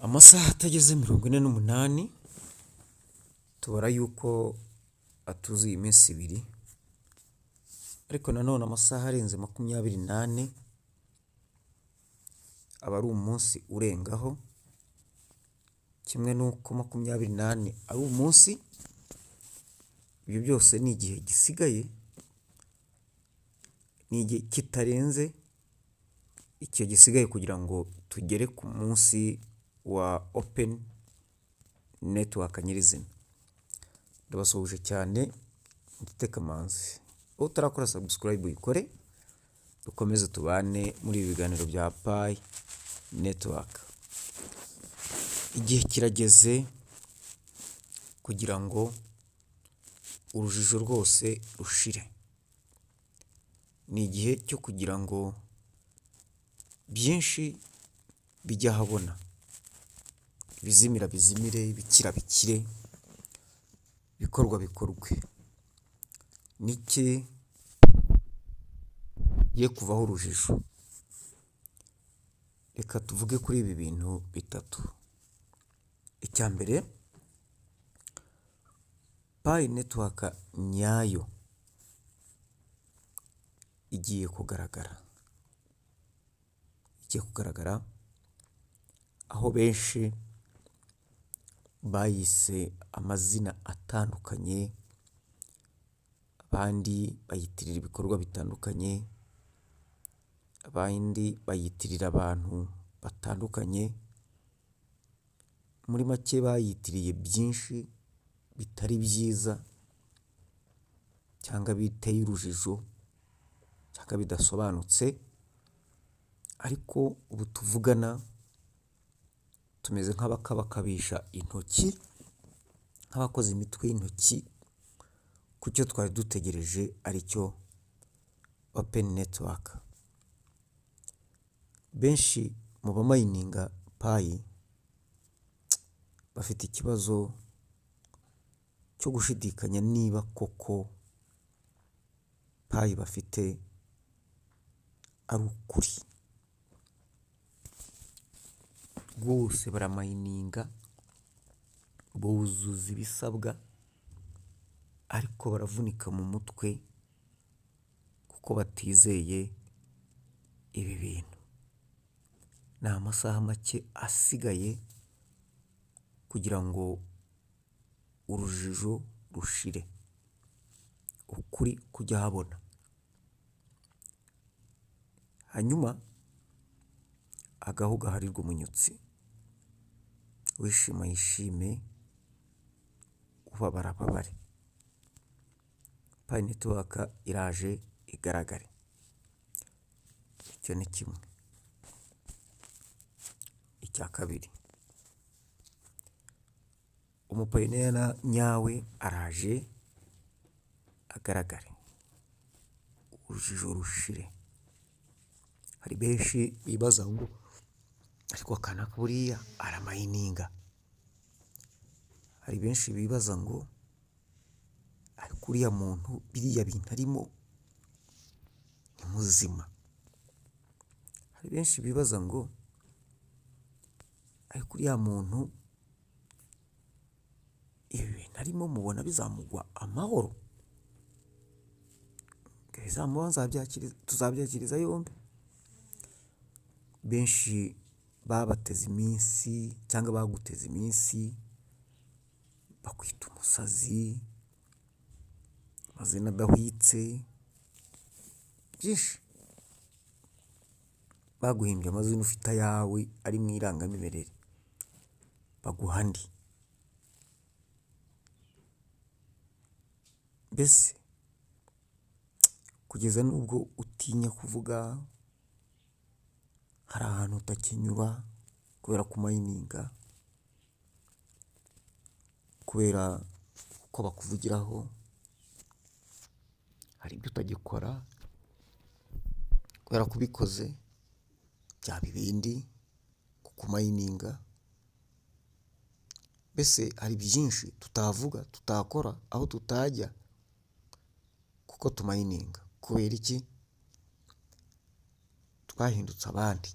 Amasaha atageze 48 tubara yuko atuzuye iminsi ibiri, ariko nanone amasaha arenze 24 aba ari umunsi urengaho, kimwe nuko 24 ari umunsi. Ibyo byose ni igihe gisigaye, ni igihe kitarenze icyo gisigaye kugira ngo tugere ku munsi wa open network nyirizina. Ndabasuhuje cyane, Nditekamanzi. Utarakora subscribe uyikore, dukomeze tubane muri ibi biganiro bya Pi Network. Igihe kirageze kugira ngo urujijo rwose rushire. Ni igihe cyo kugira ngo byinshi bijya habona, bizimira bizimire, bikira bikire, bikorwa bikorwe. Niki ye kuvaho urujijo? Reka tuvuge kuri ibi bintu bitatu. Icya mbere, Pi Network nyayo igiye kugaragara. Igiye kugaragara aho benshi bayise amazina atandukanye, abandi bayitirira ibikorwa bitandukanye, abandi bayitirira abantu batandukanye. Muri make bayitiriye byinshi bitari byiza cyangwa biteye urujijo cyangwa bidasobanutse, ariko ubu tuvugana tumeze nk'abakabakabisha intoki, nk'abakoze imitwe y'intoki ku cyo twari dutegereje, aricyo open network. Benshi mu bamayininga Pi bafite ikibazo cyo gushidikanya niba koko Pi bafite ari ukuri. Rwose baramayininga, buzuza ibisabwa, ariko baravunika mu mutwe kuko batizeye ibi bintu. Ni amasaha make asigaye kugira ngo urujijo rushire, ukuri kujya habona. Hanyuma agahu gaharirwa umunyutsi, wishima yishime, ubabara ababare. Pi Network iraje igaragare. Icyo ni kimwe. Icya kabiri, umupayinera nyawe araje agaragare, urujijo rushire. Hari benshi bibaza ngo ariko kanaka buriya aramayininga. Hari benshi bibaza ngo ariko uriya muntu biriya bintu arimo ni muzima. Hari benshi bibaza ngo ariko uriya muntu ibi bintu arimo mubona bizamugwa amahoro? Tuzabyakiriza yombi. Benshi babateze iminsi cyangwa baguteze iminsi, bakwita umusazi, amazina adahwitse, byinshi. Baguhimbye amazina ufite ayawe ari mu irangamimerere, baguha andi. Mbese kugeza n'ubwo utinya kuvuga, hari ahantu utakinyura kubera kumayininga, kubera uko bakuvugiraho. Hari ibyo utagikora kubera kubikoze byaba ibindi kukumayininga. Mbese hari byinshi tutavuga, tutakora, aho tutajya kuko tumayininga. Kubera iki? Twahindutse abandi.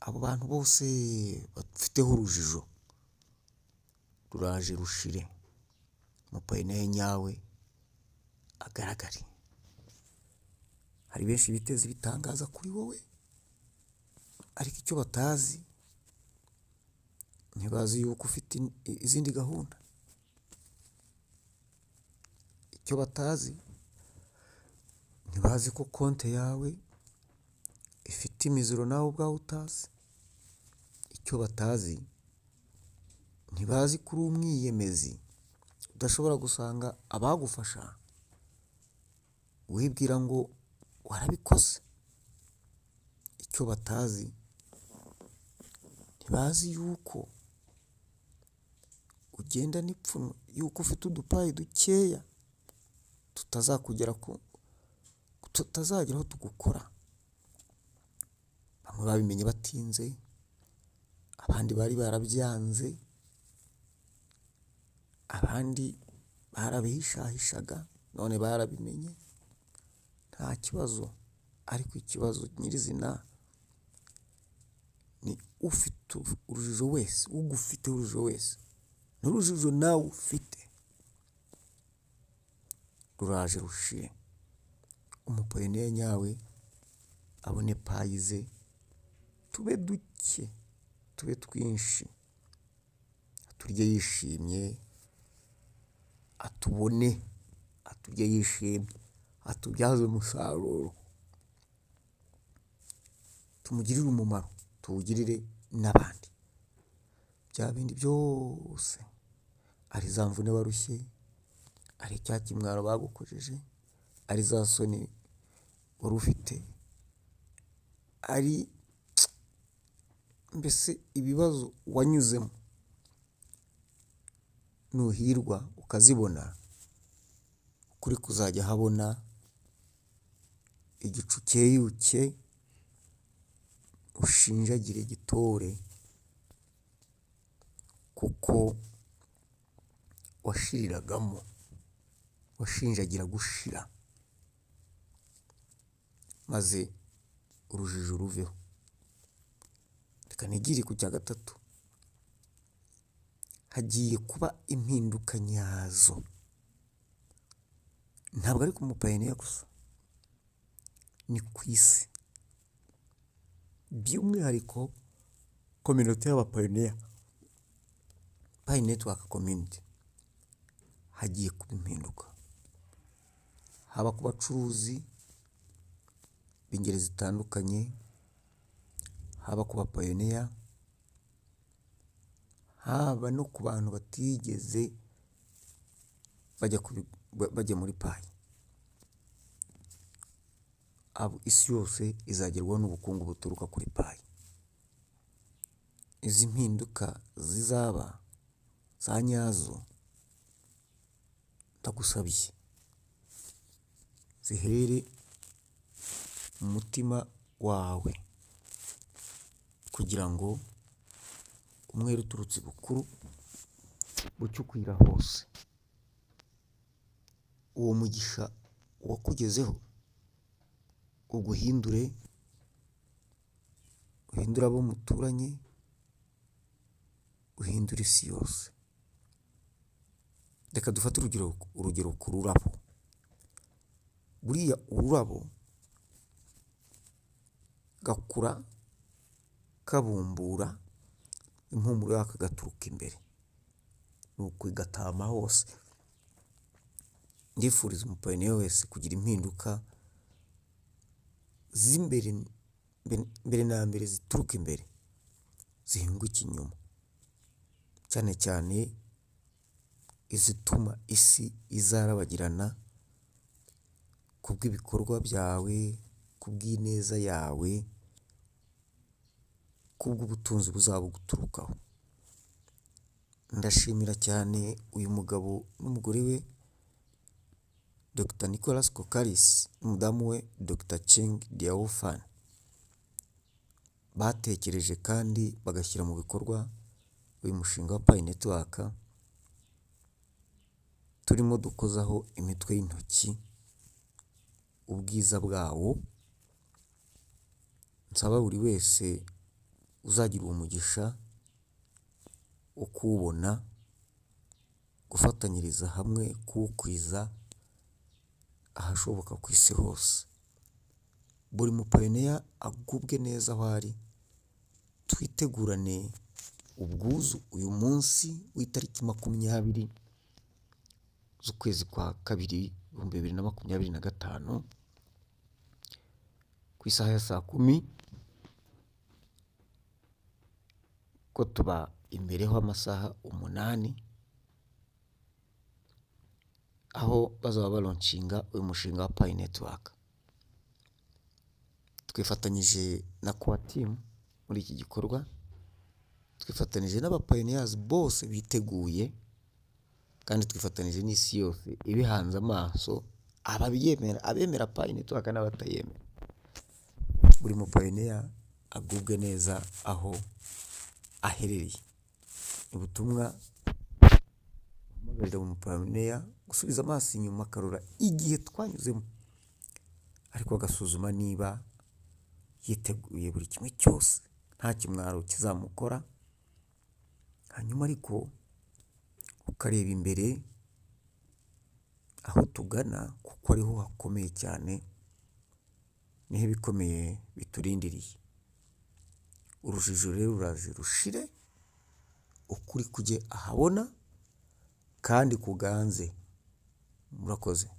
abo bantu bose bafiteho urujijo ruraje rushire, umupayiniya nyawe agaragare. Hari benshi biteze ibitangaza kuri wowe, ariko icyo batazi, ntibazi yuko ufite izindi gahunda. Icyo batazi, ntibazi ko konti yawe ifite imiziro nawe ubwawe utazi. Icyo batazi, ntibazi ko uri umwiyemezi udashobora gusanga abagufasha wibwira ngo warabikoze. Icyo batazi, ntibazi yuko ugenda n'ipfunwe, yuko ufite udupayi dukeya tutazagera aho tugukora. Bamwe babimenye batinze, abandi bari barabyanze, abandi barabihishahishaga, none barabimenye. Nta kibazo, ariko ikibazo nyirizina ni ufite urujijo wese, ugufite urujijo wese, n'urujijo nawe ufite ruraje rushire. Umupayiniya nyawe abone payi ze, tube duke, tube twinshi, aturye yishimye, atubone, aturye yishimye, atubyaze umusaruro, tumugirire umumaro, tuwugirire n'abandi. Bya bindi byose, ari za mvune warushye, ari cya kimwaro bagukojeje, ari za soni wari ufite, ari mbese ibibazo wanyuzemo, nuhirwa ukazibona, ukuri kuzajya habona igicu cyeyuke, ushinjagire gitore, kuko washiriragamo, washinjagira gushira, maze urujijo ruveho. Reka nigire ku cya gatatu. Hagiye kuba impinduka nyazo, ntabwo ari ku mupayiniya gusa, ni ku isi, by'umwihariko community y'abapayiniya, Pi Network Community. Hagiye kuba impinduka, haba ku bacuruzi b'ingeri zitandukanye, haba ku bapayiniya, haba no ku bantu batigeze bajya muri payi. Isi yose izagerwaho n'ubukungu buturuka kuri payi. Izi mpinduka zizaba za nyazo, ndagusabye zihere mu mutima wawe, kugira ngo umwere uturutse bukuru bucye ukwira hose. Uwo mugisha wakugezeho uguhindure, uhindura abo muturanye, uhindura isi yose. Reka dufate urugero ku rurabo. Buriya ururabo gakura kabumbura, impumuro yako gaturuka imbere, nuko igatama hose. Ndifuriza umupayiniya wese kugira impinduka z'imbere, mbere na mbere zituruka imbere, zihinguka inyuma, cyane cyane izituma isi izarabagirana kubw'ibikorwa byawe, kubw'ineza yawe, kubw'ubutunzi buzaba buguturukaho. Ndashimira cyane uyu mugabo n'umugore we Dr. Nicholas Kokaris n'umudamu we Dr. Cheng Diaofan, batekereje kandi bagashyira mu bikorwa uyu mushinga wa Pi Network, turimo dukozaho imitwe y'intoki ubwiza bwawo. Nsaba buri wese uzagira uwo mugisha wo kuwubona, gufatanyiriza hamwe kuwukwiza ahashoboka ku isi hose. Buri mupayiniya agubwe neza aho ari, twitegurane ubwuzu uyu munsi w'itariki 20 z'ukwezi kwa kabiri 2025 ku isaha ya saa 10, ko tuba imbereho amasaha 8 aho bazaba balonshinga uyu mushinga wa Pi Network. Twifatanyije na Core Team muri iki gikorwa, twifatanyije n'abapayiniyazi bose biteguye, kandi twifatanyije n'isi yose ibihanze amaso, abemera Pi Network n'abatayemera. Buri mupayiniya agubwe neza aho aherereye. Ubutumwa buhamagarira umupayiniya gusubiza amaso inyuma akarora igihe twanyuzemo, ariko agasuzuma niba yiteguye buri kimwe cyose, nta kimwaro kizamukora. Hanyuma ariko ukareba imbere aho tugana, kuko ariho hakomeye cyane, niho ibikomeye biturindiriye. Urujijo rero ruraje rushire, ukuri kujye ahabona kandi kuganze. Murakoze.